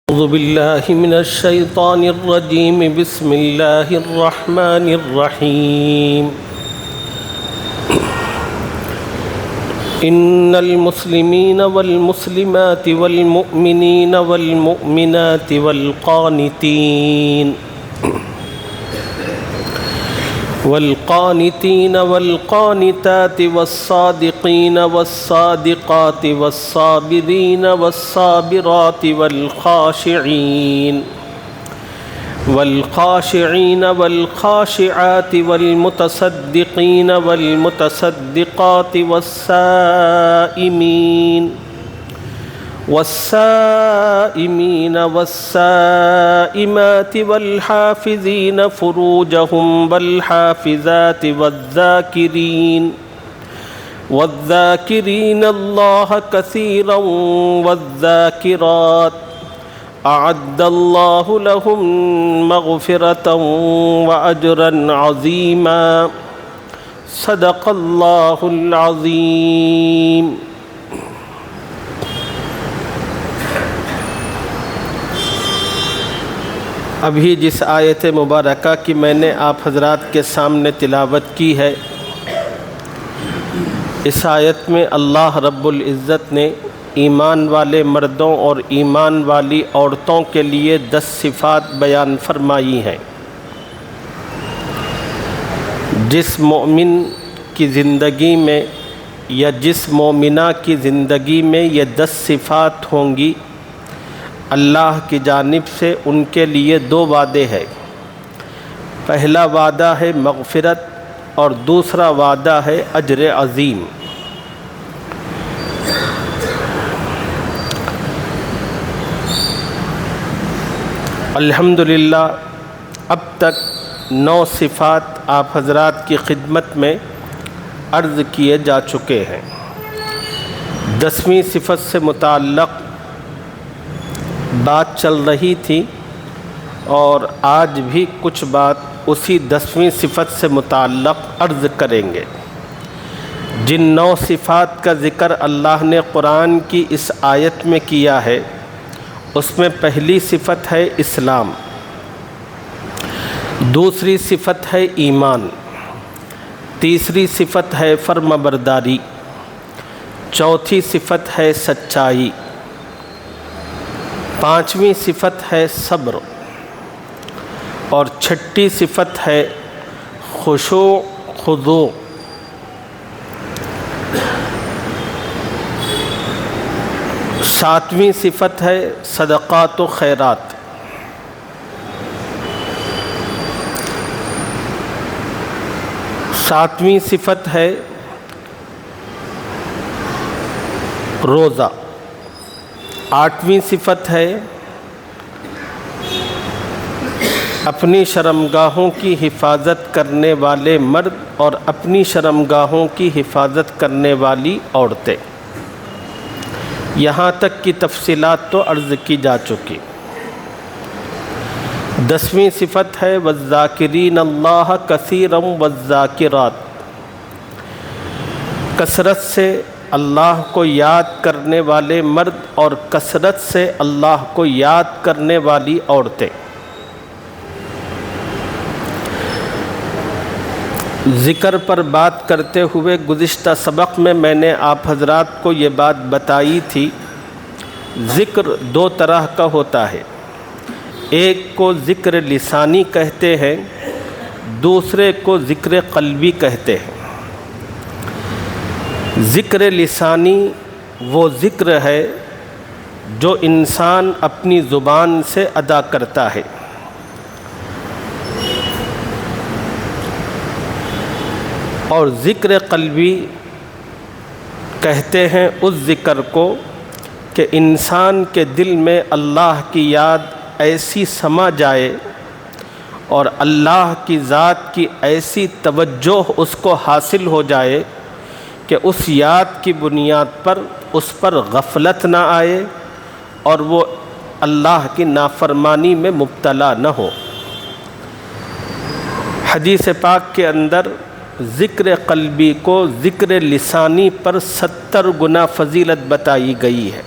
أعوذ بالله من الشيطان الرجيم. بسم الله الرحمن الرحيم. إن المسلمين والمسلمات والمؤمنين والمؤمنات والقانتين والقانتات والصادقين والصادقات والصابرين والصابرات والخاشعين والخاشعات والمتصدقين والمتصدقات والصائمين والصائمات والحافظين فروجهم والحافظات والذاكرين الله كثيرا والذاكرات أعد الله لهم مغفرة وأجرا عظيما. صدق الله العظيم. ابھی جس آیت مبارکہ کی میں نے آپ حضرات کے سامنے تلاوت کی ہے، اس آیت میں اللہ رب العزت نے ایمان والے مردوں اور ایمان والی عورتوں کے لیے 10 صفات بیان فرمائی ہیں. جس مومن کی زندگی میں یا جس مومنہ کی زندگی میں یہ 10 صفات ہوں گی، اللہ کی جانب سے ان کے لیے 2 وعدے ہیں. پہلا وعدہ ہے مغفرت اور دوسرا وعدہ ہے اجر عظیم. الحمدللہ اب تک 9 صفات آپ حضرات کی خدمت میں عرض کیے جا چکے ہیں. 10ویں صفت سے متعلق بات چل رہی تھی اور آج بھی کچھ بات اسی 10ویں صفت سے متعلق عرض کریں گے. جن 9 صفات کا ذکر اللہ نے قرآن کی اس آیت میں کیا ہے، اس میں پہلی صفت ہے اسلام، دوسری صفت ہے ایمان، تیسری صفت ہے فرمانبرداری، چوتھی صفت ہے سچائی، 5ویں صفت ہے صبر اور 6ٹھی صفت ہے خشوع خضوع. 7ویں صفت ہے صدقات و خیرات. 7ویں صفت ہے روزہ. 8ویں صفت ہے اپنی شرمگاہوں کی حفاظت کرنے والے مرد اور اپنی شرمگاہوں کی حفاظت کرنے والی عورتیں. یہاں تک کی تفصیلات تو عرض کی جا چکی. 10ویں صفت ہے والذاکرین اللہ کثیرا والذاکرات. کثرت سے اللہ کو یاد کرنے والے مرد اور کثرت سے اللہ کو یاد کرنے والی عورتیں. ذکر پر بات کرتے ہوئے گزشتہ سبق میں نے آپ حضرات کو یہ بات بتائی تھی، ذکر 2 طرح کا ہوتا ہے. ایک کو ذکر لسانی کہتے ہیں، دوسرے کو ذکر قلبی کہتے ہیں. ذکر لسانی وہ ذکر ہے جو انسان اپنی زبان سے ادا کرتا ہے، اور ذکر قلبی کہتے ہیں اس ذکر کو کہ انسان کے دل میں اللہ کی یاد ایسی سما جائے اور اللہ کی ذات کی ایسی توجہ اس کو حاصل ہو جائے کہ اس یاد کی بنیاد پر اس پر غفلت نہ آئے اور وہ اللہ کی نافرمانی میں مبتلا نہ ہو. حدیث پاک کے اندر ذکر قلبی کو ذکر لسانی پر 70 گنا فضیلت بتائی گئی ہے.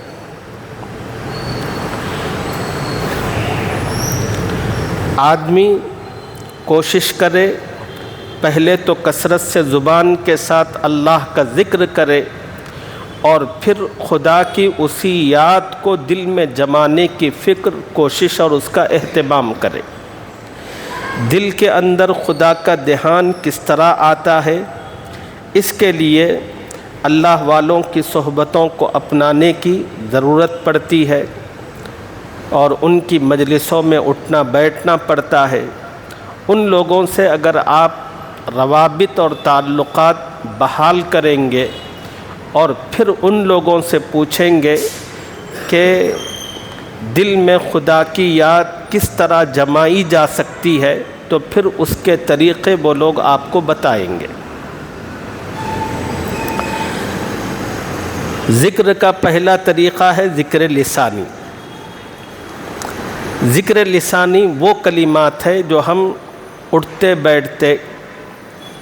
آدمی کوشش کرے پہلے تو کثرت سے زبان کے ساتھ اللہ کا ذکر کرے اور پھر خدا کی اسی یاد کو دل میں جمانے کی فکر، کوشش اور اس کا اہتمام کرے۔ دل کے اندر خدا کا دھیان کس طرح آتا ہے، اس کے لیے اللہ والوں کی صحبتوں کو اپنانے کی ضرورت پڑتی ہے اور ان کی مجلسوں میں اٹھنا بیٹھنا پڑتا ہے۔ ان لوگوں سے اگر آپ روابط اور تعلقات بحال کریں گے اور پھر ان لوگوں سے پوچھیں گے کہ دل میں خدا کی یاد کس طرح جمائی جا سکتی ہے، تو پھر اس کے طریقے وہ لوگ آپ کو بتائیں گے۔ ذکر کا پہلا طریقہ ہے ذکر لسانی۔ ذکر لسانی وہ کلمات ہے جو ہم اٹھتے بیٹھتے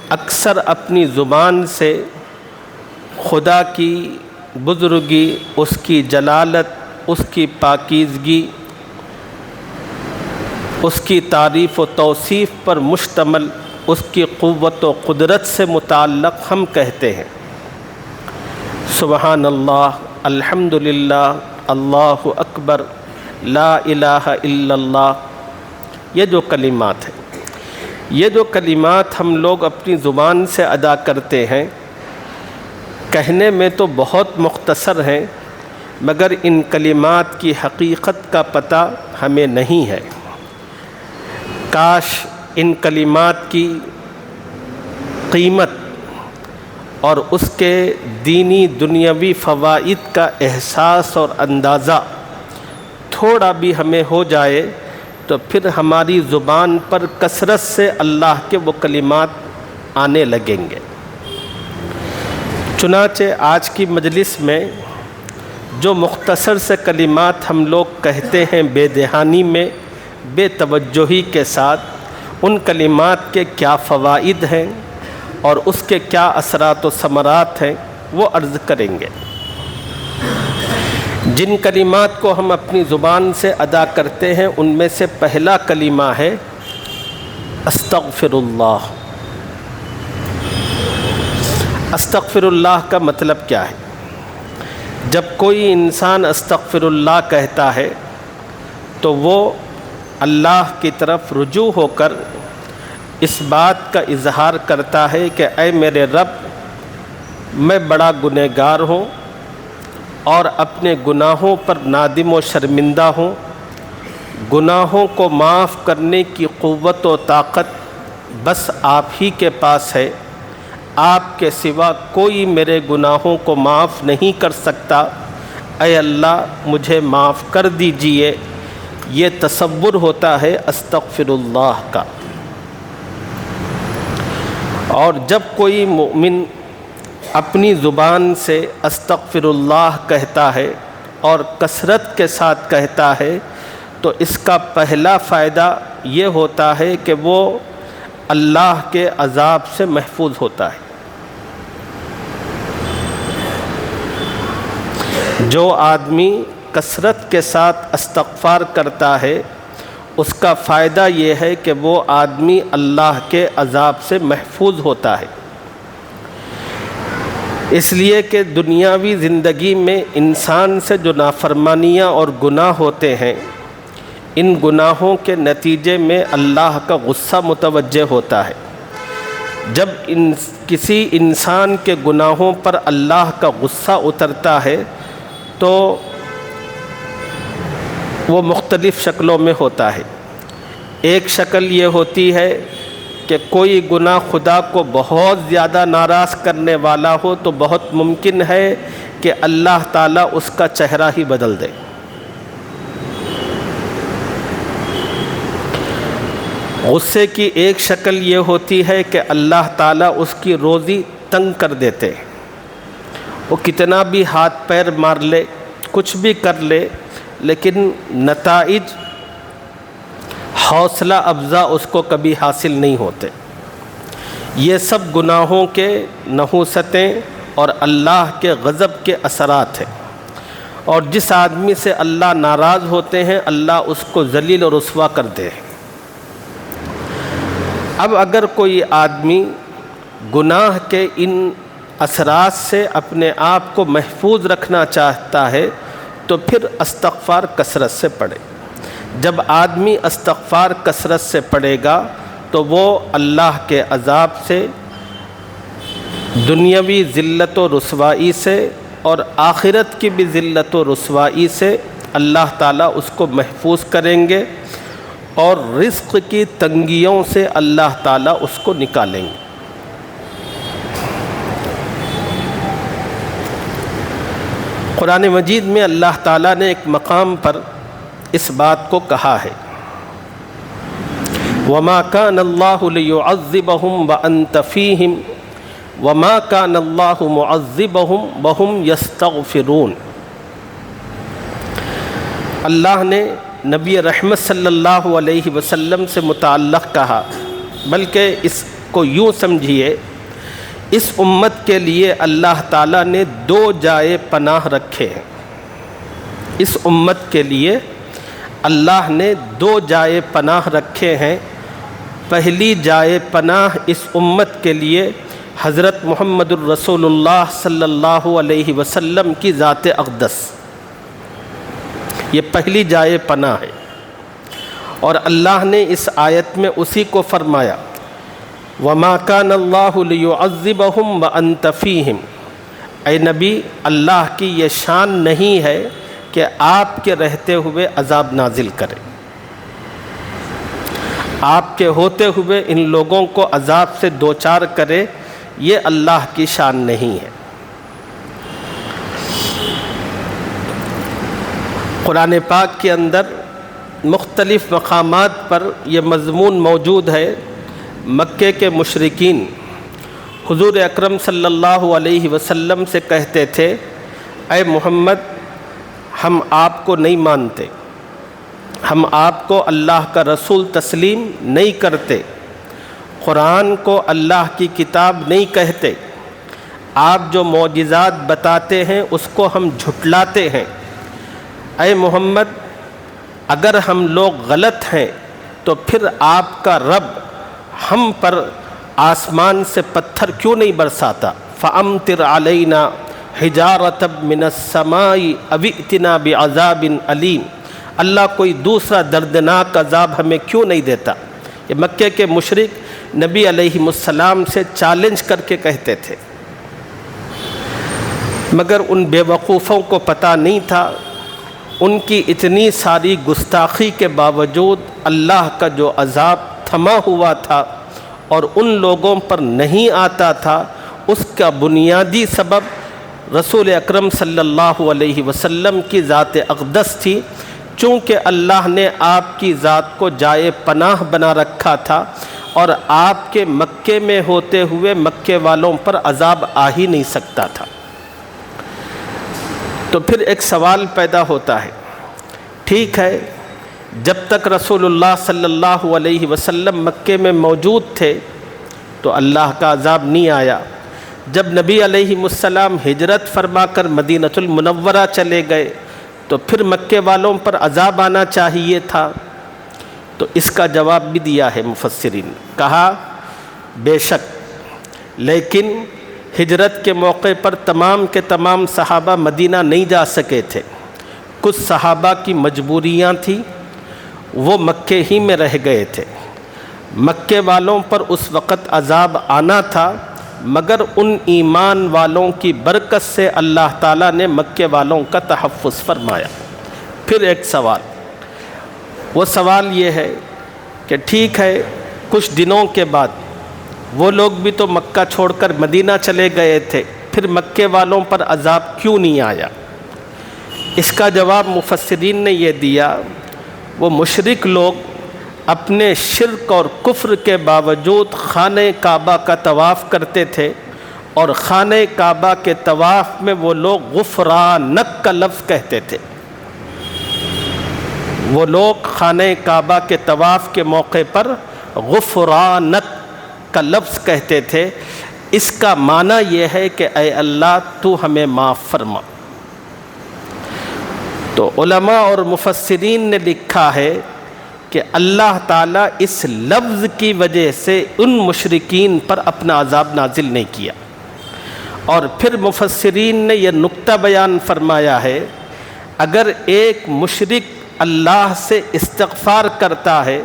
اکثر اپنی زبان سے خدا کی بزرگی، اس کی جلالت، اس کی پاکیزگی، اس کی تعریف و توصیف پر مشتمل اس کی قوت و قدرت سے متعلق ہم کہتے ہیں۔ سبحان اللہ، الحمدللہ، اللہ اکبر، لا الہ الا اللہ۔ یہ جو کلمات ہیں، یہ جو کلمات ہم لوگ اپنی زبان سے ادا کرتے ہیں، کہنے میں تو بہت مختصر ہیں، مگر ان کلمات کی حقیقت کا پتہ ہمیں نہیں ہے۔ کاش ان کلمات کی قیمت اور اس کے دینی دنیاوی فوائد کا احساس اور اندازہ تھوڑا بھی ہمیں ہو جائے تو پھر ہماری زبان پر کثرت سے اللہ کے وہ کلمات آنے لگیں گے۔ چنانچہ آج کی مجلس میں جو مختصر سے کلمات ہم لوگ کہتے ہیں بے دھیانی میں، بے توجہی کے ساتھ، ان کلمات کے کیا فوائد ہیں اور اس کے کیا اثرات و ثمرات ہیں وہ عرض کریں گے۔ جن کلمات کو ہم اپنی زبان سے ادا کرتے ہیں ان میں سے پہلا کلمہ ہے استغفر اللہ۔ استغفر اللہ کا مطلب کیا ہے؟ جب کوئی انسان استغفر اللہ کہتا ہے تو وہ اللہ کی طرف رجوع ہو کر اس بات کا اظہار کرتا ہے کہ اے میرے رب، میں بڑا گنہگار ہوں اور اپنے گناہوں پر نادم و شرمندہ ہوں۔ گناہوں کو معاف کرنے کی قوت و طاقت بس آپ ہی کے پاس ہے، آپ کے سوا کوئی میرے گناہوں کو معاف نہیں کر سکتا۔ اے اللہ، مجھے معاف کر دیجئے۔ یہ تصور ہوتا ہے استغفر اللہ کا۔ اور جب کوئی مومن اپنی زبان سے استغفر اللہ کہتا ہے اور کثرت کے ساتھ کہتا ہے تو اس کا پہلا فائدہ یہ ہوتا ہے کہ وہ اللہ کے عذاب سے محفوظ ہوتا ہے۔ جو آدمی کثرت کے ساتھ استغفار کرتا ہے اس کا فائدہ یہ ہے کہ وہ آدمی اللہ کے عذاب سے محفوظ ہوتا ہے، اس لیے کہ دنیاوی زندگی میں انسان سے جو نافرمانیاں اور گناہ ہوتے ہیں، ان گناہوں کے نتیجے میں اللہ کا غصہ متوجہ ہوتا ہے۔ جب کسی انسان کے گناہوں پر اللہ کا غصہ اترتا ہے تو وہ مختلف شکلوں میں ہوتا ہے۔ ایک شکل یہ ہوتی ہے کہ کوئی گناہ خدا کو بہت زیادہ ناراض کرنے والا ہو تو بہت ممکن ہے کہ اللہ تعالیٰ اس کا چہرہ ہی بدل دے۔ غصے کی ایک شکل یہ ہوتی ہے کہ اللہ تعالیٰ اس کی روزی تنگ کر دیتے، وہ کتنا بھی ہاتھ پیر مار لے، کچھ بھی کر لے، لیکن نتائج حوصلہ افزا اس کو کبھی حاصل نہیں ہوتے۔ یہ سب گناہوں کے نحوستیں اور اللہ کے غضب کے اثرات ہیں، اور جس آدمی سے اللہ ناراض ہوتے ہیں اللہ اس کو ذلیل اور رسوا کرتے ہیں۔ اب اگر کوئی آدمی گناہ کے ان اثرات سے اپنے آپ کو محفوظ رکھنا چاہتا ہے تو پھر استغفار کثرت سے پڑھے۔ جب آدمی استغفار کثرت سے پڑھے گا تو وہ اللہ کے عذاب سے، دنیاوی ذلت و رسوائی سے اور آخرت کی بھی ذلت و رسوائی سے اللہ تعالیٰ اس کو محفوظ کریں گے، اور رزق کی تنگیوں سے اللہ تعالیٰ اس کو نکالیں گے۔ قرآن مجید میں اللہ تعالیٰ نے ایک مقام پر اس بات کو کہا ہے، وَمَا كَانَ اللَّهُ لِيُعَذِّبَهُمْ وَأَنْتَ فِيهِمْ وَمَا كَانَ اللَّهُ مُعَذِّبَهُمْ وَهُمْ يَسْتَغْفِرُونَ۔ اللہ نے نبی رحمت صلی اللہ علیہ وسلم سے متعلق کہا، بلکہ اس کو یوں سمجھیے، اس امت کے لیے اللہ تعالیٰ نے 2 جائے پناہ رکھے ہیں۔ اس امت کے لیے اللہ نے 2 جائے پناہ رکھے ہیں۔ پہلی جائے پناہ اس امت کے لیے حضرت محمد الرسول اللہ صلی اللہ علیہ وسلم کی ذات اقدس، یہ پہلی جائے پناہ ہے، اور اللہ نے اس آیت میں اسی کو فرمایا، وَمَا كَانَ اللَّهُ لِيُعَذِّبَهُمْ وَأَنْتَ فِيهِمْ۔ اے نبی، اللہ کی یہ شان نہیں ہے کہ آپ کے رہتے ہوئے عذاب نازل کرے، آپ کے ہوتے ہوئے ان لوگوں کو عذاب سے دوچار کرے، یہ اللہ کی شان نہیں ہے۔ قرآن پاک کے اندر مختلف مقامات پر یہ مضمون موجود ہے۔ مکے کے مشرکین حضور اکرم صلی اللہ علیہ وسلم سے کہتے تھے، اے محمد، ہم آپ کو نہیں مانتے، ہم آپ کو اللہ کا رسول تسلیم نہیں کرتے، قرآن کو اللہ کی کتاب نہیں کہتے، آپ جو معجزات بتاتے ہیں اس کو ہم جھٹلاتے ہیں۔ اے محمد، اگر ہم لوگ غلط ہیں تو پھر آپ کا رب ہم پر آسمان سے پتھر کیوں نہیں برساتا؟ فَأَمْطِرْ عَلَيْنَا حِجَارَةً مِّنَ السَّمَاءِ أَوْ ائْتِنَا بِعَذَابٍ أَلِيمٍ۔ اللہ کوئی دوسرا دردناک عذاب ہمیں کیوں نہیں دیتا؟ یہ مکے کے مشرک نبی علیہ السلام سے چیلنج کر کے کہتے تھے، مگر ان بے وقوفوں کو پتہ نہیں تھا، ان کی اتنی ساری گستاخی کے باوجود اللہ کا جو عذاب تھما ہوا تھا اور ان لوگوں پر نہیں آتا تھا، اس کا بنیادی سبب رسول اکرم صلی اللہ علیہ وسلم کی ذات اقدس تھی، چونکہ اللہ نے آپ کی ذات کو جائے پناہ بنا رکھا تھا، اور آپ کے مکے میں ہوتے ہوئے مکے والوں پر عذاب آ ہی نہیں سکتا تھا۔ تو پھر ایک سوال پیدا ہوتا ہے، ٹھیک ہے، جب تک رسول اللہ صلی اللہ علیہ وسلم مکے میں موجود تھے تو اللہ کا عذاب نہیں آیا، جب نبی علیہ السلام ہجرت فرما کر مدینۃ المنورہ چلے گئے تو پھر مکے والوں پر عذاب آنا چاہیے تھا؟ تو اس کا جواب بھی دیا ہے مفسرین نے، کہا بے شک، لیکن ہجرت کے موقع پر تمام کے تمام صحابہ مدینہ نہیں جا سکے تھے، کچھ صحابہ کی مجبوریاں تھیں، وہ مکے ہی میں رہ گئے تھے۔ مکے والوں پر اس وقت عذاب آنا تھا، مگر ان ایمان والوں کی برکت سے اللہ تعالیٰ نے مکے والوں کا تحفظ فرمایا۔ پھر ایک سوال، وہ سوال یہ ہے کہ ٹھیک ہے، کچھ دنوں کے بعد وہ لوگ بھی تو مکہ چھوڑ کر مدینہ چلے گئے تھے، پھر مکے والوں پر عذاب کیوں نہیں آیا؟ اس کا جواب مفسرین نے یہ دیا، وہ مشرک لوگ اپنے شرک اور کفر کے باوجود خانہ کعبہ کا طواف کرتے تھے، اور خانہ کعبہ کے طواف میں وہ لوگ غفرانک کا لفظ کہتے تھے۔ وہ لوگ خانہ کعبہ کے طواف کے موقع پر غفرانک کا لفظ کہتے تھے۔ اس کا معنی یہ ہے کہ اے اللہ تو ہمیں معاف فرما۔ تو علماء اور مفسرین نے لکھا ہے کہ اللہ تعالیٰ اس لفظ کی وجہ سے ان مشرکین پر اپنا عذاب نازل نہیں کیا۔ اور پھر مفسرین نے یہ نقطہ بیان فرمایا ہے، اگر ایک مشرک اللہ سے استغفار کرتا ہے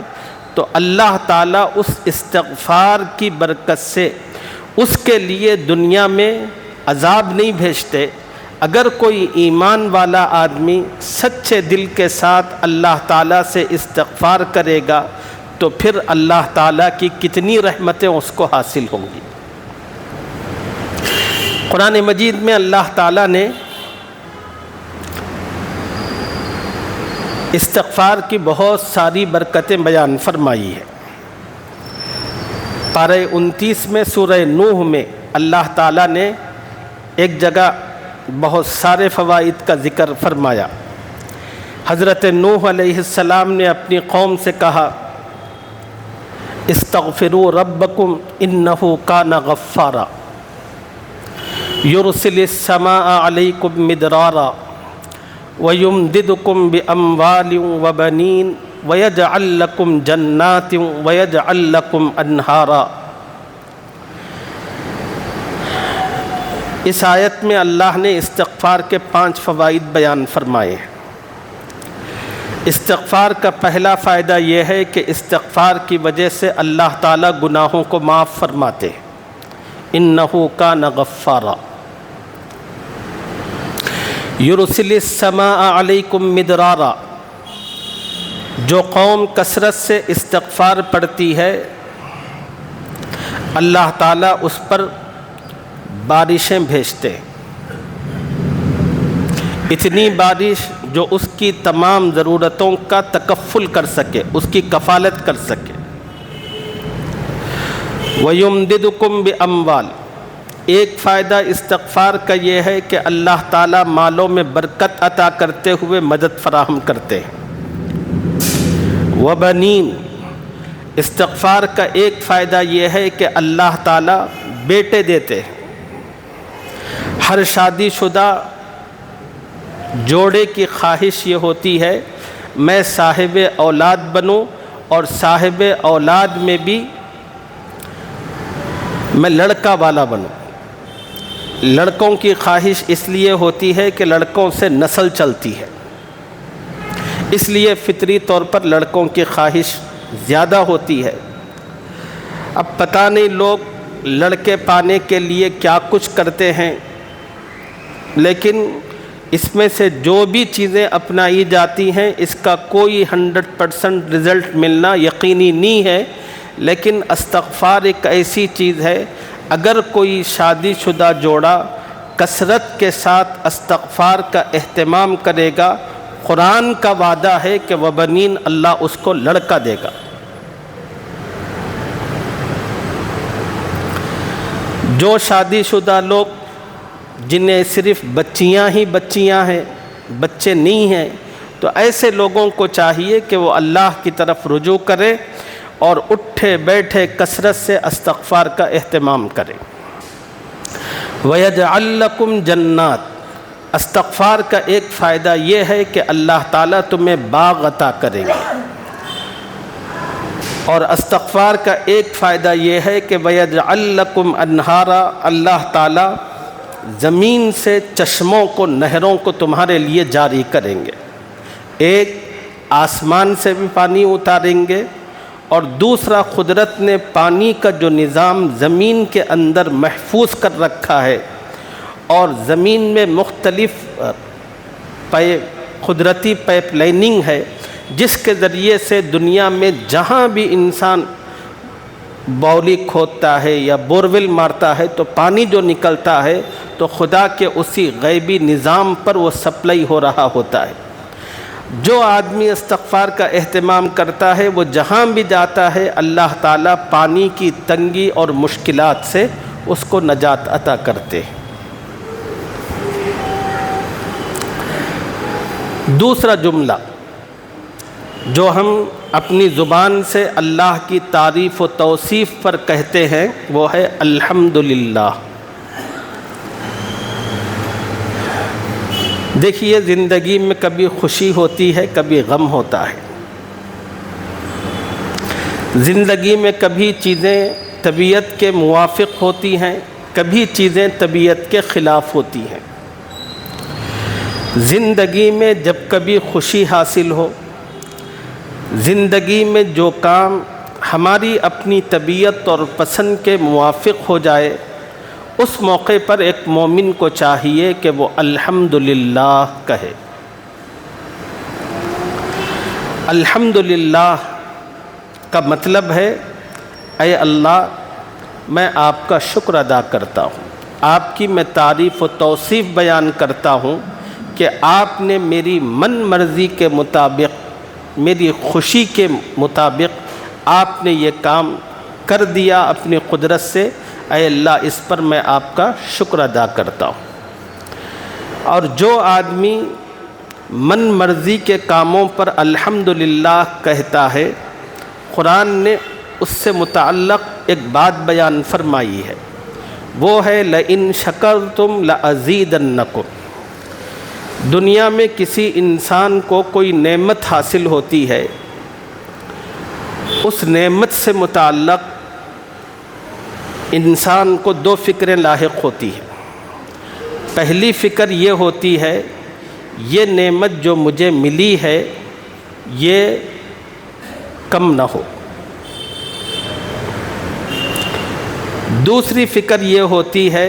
تو اللہ تعالیٰ اس استغفار کی برکت سے اس کے لیے دنیا میں عذاب نہیں بھیجتے۔ اگر کوئی ایمان والا آدمی سچے دل کے ساتھ اللہ تعالیٰ سے استغفار کرے گا تو پھر اللہ تعالیٰ کی کتنی رحمتیں اس کو حاصل ہوں گی۔ قرآن مجید میں اللہ تعالیٰ نے استغفار کی بہت ساری برکتیں بیان فرمائی ہے۔ پارہ 29 میں سورہ نوح میں اللہ تعالیٰ نے ایک جگہ بہت سارے فوائد کا ذکر فرمایا۔ حضرت نوح علیہ السلام نے اپنی قوم سے کہا، استغفروا ربکم انہ کان غفارا یرسل السماء علیکم مدرارا وَيُمْدِدُكُمْ بِأَمْوَالٍ وَبَنِينَ وَيَجْعَلْ لَكُمْ جَنَّاتٍ وَيَجْعَلْ لَكُمْ أَنْهَارًا۔ اس آیت میں اللہ نے استغفار کے 5 فوائد بیان فرمائے ہیں۔ استغفار کا پہلا فائدہ یہ ہے کہ استغفار کی وجہ سے اللہ تعالیٰ گناہوں کو معاف فرماتے ہیں۔ اِنَّهُ كَانَ غَفَّارًا یرسل السماء علیکم مدرارا، جو قوم کثرت سے استغفار پڑھتی ہے اللہ تعالیٰ اس پر بارشیں بھیجتے ہیں، اتنی بارش جو اس کی تمام ضرورتوں کا تکفل کر سکے، اس کی کفالت کر سکے۔ وَيُمْدِدُكُمْ بِأَمْوَالٍ، ایک فائدہ استغفار کا یہ ہے کہ اللہ تعالیٰ مالوں میں برکت عطا کرتے ہوئے مدد فراہم کرتے ہیں۔ وَبَنِينَ، استغفار کا ایک فائدہ یہ ہے کہ اللہ تعالیٰ بیٹے دیتے ہیں۔ ہر شادی شدہ جوڑے کی خواہش یہ ہوتی ہے میں صاحب اولاد بنوں اور صاحب اولاد میں بھی میں لڑکا والا بنوں۔ لڑکوں کی خواہش اس لیے ہوتی ہے کہ لڑکوں سے نسل چلتی ہے، اس لیے فطری طور پر لڑکوں کی خواہش زیادہ ہوتی ہے۔ اب پتہ نہیں لوگ لڑکے پانے کے لیے کیا کچھ کرتے ہیں، لیکن اس میں سے جو بھی چیزیں اپنائی جاتی ہیں اس کا کوئی 100% رزلٹ ملنا یقینی نہیں ہے، لیکن استغفار ایک ایسی چیز ہے، اگر کوئی شادی شدہ جوڑا کثرت کے ساتھ استغفار کا اہتمام کرے گا، قرآن کا وعدہ ہے کہ وبنین، اللہ اس کو لڑکا دے گا۔ جو شادی شدہ لوگ جنہیں صرف بچیاں ہی بچیاں ہیں، بچے نہیں ہیں، تو ایسے لوگوں کو چاہیے کہ وہ اللہ کی طرف رجوع کرے اور اٹھے بیٹھے کثرت سے استغفار کا اہتمام کریں۔ وَيَجْعَلْ لَكُمْ جَنَّاتٍ، استغفار کا ایک فائدہ یہ ہے کہ اللہ تعالیٰ تمہیں باغ عطا کریں گے، اور استغفار کا ایک فائدہ یہ ہے کہ وَيَجْعَلْ لَكُمْ أَنْهَارًا، اللہ تعالیٰ زمین سے چشموں کو، نہروں کو تمہارے لیے جاری کریں گے۔ ایک آسمان سے بھی پانی اتاریں گے، اور دوسرا قدرت نے پانی کا جو نظام زمین کے اندر محفوظ کر رکھا ہے، اور زمین میں مختلف قدرتی پائپ لائننگ ہے جس کے ذریعے سے دنیا میں جہاں بھی انسان باولی کھودتا ہے یا بورویل مارتا ہے تو پانی جو نکلتا ہے تو خدا کے اسی غیبی نظام پر وہ سپلائی ہو رہا ہوتا ہے۔ جو آدمی استغفار کا اہتمام کرتا ہے وہ جہاں بھی جاتا ہے اللہ تعالیٰ پانی کی تنگی اور مشکلات سے اس کو نجات عطا کرتے ہیں۔ دوسرا جملہ جو ہم اپنی زبان سے اللہ کی تعریف و توصیف پر کہتے ہیں وہ ہے الحمدللہ۔ دیکھیے زندگی میں کبھی خوشی ہوتی ہے، کبھی غم ہوتا ہے، زندگی میں کبھی چیزیں طبیعت کے موافق ہوتی ہیں، کبھی چیزیں طبیعت کے خلاف ہوتی ہیں۔ زندگی میں جب کبھی خوشی حاصل ہو، زندگی میں جو کام ہماری اپنی طبیعت اور پسند کے موافق ہو جائے، اس موقع پر ایک مومن کو چاہیے کہ وہ الحمدللہ کہے۔ الحمدللہ کا مطلب ہے اے اللہ میں آپ کا شکر ادا کرتا ہوں، آپ کی میں تعریف و توصیف بیان کرتا ہوں کہ آپ نے میری من مرضی کے مطابق، میری خوشی کے مطابق آپ نے یہ کام کر دیا اپنی قدرت سے۔ اے اللہ اس پر میں آپ کا شکر ادا کرتا ہوں۔ اور جو آدمی من مرضی کے کاموں پر الحمدللہ کہتا ہے، قرآن نے اس سے متعلق ایک بات بیان فرمائی ہے، وہ ہے لئن شکرتم لازیدنکم۔ دنیا میں کسی انسان کو کوئی نعمت حاصل ہوتی ہے، اس نعمت سے متعلق انسان کو دو فکریں لاحق ہوتی ہیں۔ پہلی فکر یہ ہوتی ہے یہ نعمت جو مجھے ملی ہے یہ کم نہ ہو۔ دوسری فکر یہ ہوتی ہے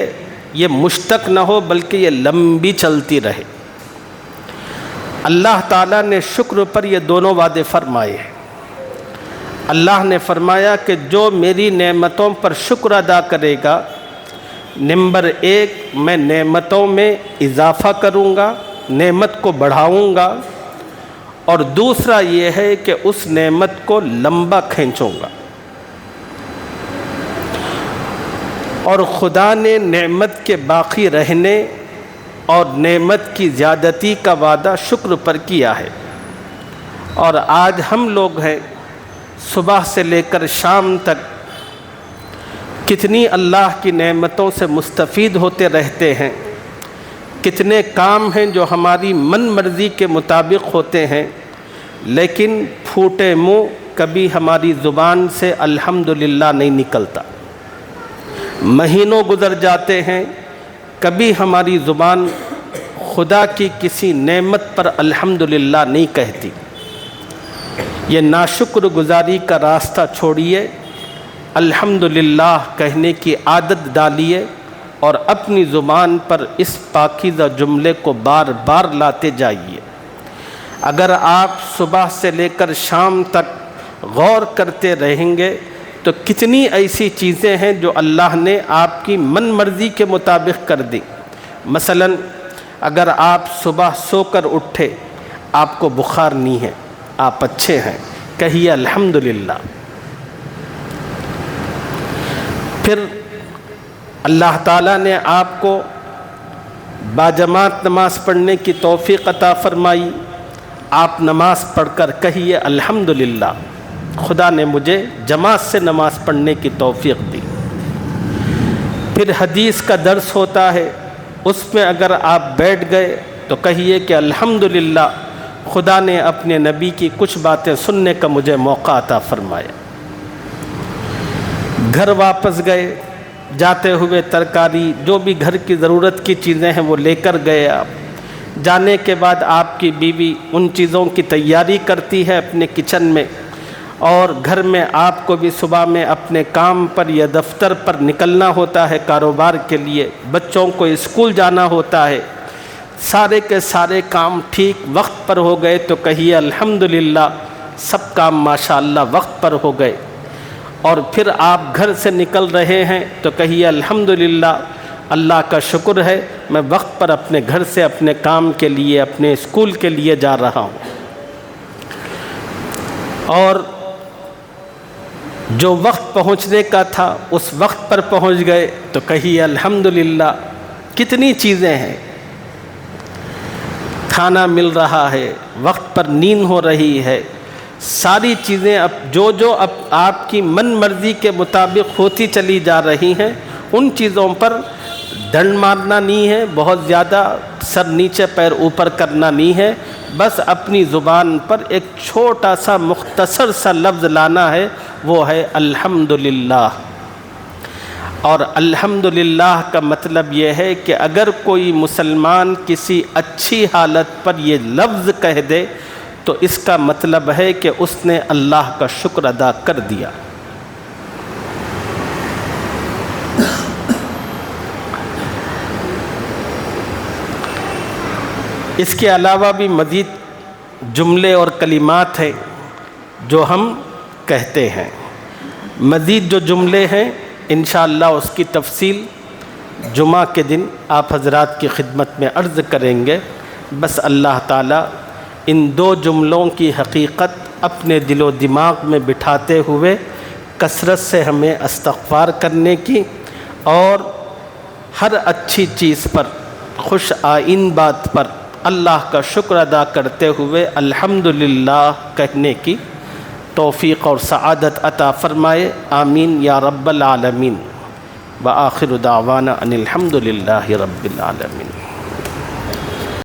یہ مشتق نہ ہو بلکہ یہ لمبی چلتی رہے۔ اللہ تعالیٰ نے شکر پر یہ دونوں وعدے فرمائے ہیں۔ اللہ نے فرمایا کہ جو میری نعمتوں پر شکر ادا کرے گا، نمبر ایک میں نعمتوں میں اضافہ کروں گا، نعمت کو بڑھاؤں گا، اور دوسرا یہ ہے کہ اس نعمت کو لمبا کھینچوں گا۔ اور خدا نے نعمت کے باقی رہنے اور نعمت کی زیادتی کا وعدہ شکر پر کیا ہے۔ اور آج ہم لوگ ہیں صبح سے لے کر شام تک کتنی اللہ کی نعمتوں سے مستفید ہوتے رہتے ہیں، کتنے کام ہیں جو ہماری من مرضی کے مطابق ہوتے ہیں، لیکن پھوٹے منہ کبھی ہماری زبان سے الحمدللہ نہیں نکلتا۔ مہینوں گزر جاتے ہیں، کبھی ہماری زبان خدا کی کسی نعمت پر الحمدللہ نہیں کہتی۔ یہ ناشکر گزاری کا راستہ چھوڑیے، الحمدللہ کہنے کی عادت ڈالیے، اور اپنی زبان پر اس پاکیزہ جملے کو بار بار لاتے جائیے۔ اگر آپ صبح سے لے کر شام تک غور کرتے رہیں گے تو کتنی ایسی چیزیں ہیں جو اللہ نے آپ کی من مرضی کے مطابق کر دی۔ مثلا اگر آپ صبح سو کر اٹھے، آپ کو بخار نہیں ہے، آپ اچھے ہیں، کہیے الحمدللہ۔ پھر اللہ تعالیٰ نے آپ کو باجماعت نماز پڑھنے کی توفیق عطا فرمائی، آپ نماز پڑھ کر کہیے الحمدللہ، خدا نے مجھے جماعت سے نماز پڑھنے کی توفیق دی۔ پھر حدیث کا درس ہوتا ہے، اس میں اگر آپ بیٹھ گئے تو کہیے کہ الحمدللہ، خدا نے اپنے نبی کی کچھ باتیں سننے کا مجھے موقع عطا فرمایا۔ گھر واپس گئے، جاتے ہوئے ترکاری جو بھی گھر کی ضرورت کی چیزیں ہیں وہ لے کر گئے۔ آپ جانے کے بعد آپ کی بیوی ان چیزوں کی تیاری کرتی ہے اپنے کچن میں، اور گھر میں آپ کو بھی صبح میں اپنے کام پر یا دفتر پر نکلنا ہوتا ہے کاروبار کے لیے، بچوں کو اسکول جانا ہوتا ہے۔ سارے کے سارے کام ٹھیک وقت پر ہو گئے تو کہیے الحمدللہ، سب کام ماشاءاللہ وقت پر ہو گئے۔ اور پھر آپ گھر سے نکل رہے ہیں تو کہیے الحمدللہ، اللہ کا شکر ہے میں وقت پر اپنے گھر سے اپنے کام کے لیے، اپنے اسکول کے لیے جا رہا ہوں۔ اور جو وقت پہنچنے کا تھا اس وقت پر پہنچ گئے تو کہیے الحمدللہ۔ کتنی چیزیں ہیں، کھانا مل رہا ہے، وقت پر نیند ہو رہی ہے، ساری چیزیں اب جو آپ کی من مرضی کے مطابق ہوتی چلی جا رہی ہیں، ان چیزوں پر ڈنڈ مارنا نہیں ہے، بہت زیادہ سر نیچے پیر اوپر کرنا نہیں ہے، بس اپنی زبان پر ایک چھوٹا سا مختصر سا لفظ لانا ہے، وہ ہے الحمدللہ۔ اور الحمدللہ کا مطلب یہ ہے کہ اگر کوئی مسلمان کسی اچھی حالت پر یہ لفظ کہہ دے تو اس کا مطلب ہے کہ اس نے اللہ کا شکر ادا کر دیا۔ اس کے علاوہ بھی مزید جملے اور کلمات ہیں جو ہم کہتے ہیں۔ مزید جو جملے ہیں انشاءاللہ اس کی تفصیل جمعہ کے دن آپ حضرات کی خدمت میں عرض کریں گے۔ بس اللہ تعالیٰ ان 2 جملوں کی حقیقت اپنے دل و دماغ میں بٹھاتے ہوئے کثرت سے ہمیں استغفار کرنے کی اور ہر اچھی چیز پر، خوش آئین بات پر اللہ کا شکر ادا کرتے ہوئے الحمدللہ کہنے کی توفیق اور سعادت عطا فرمائے، آمین یا رب العالمین۔ وآخر دعوانا ان الحمدللہ رب العالمین۔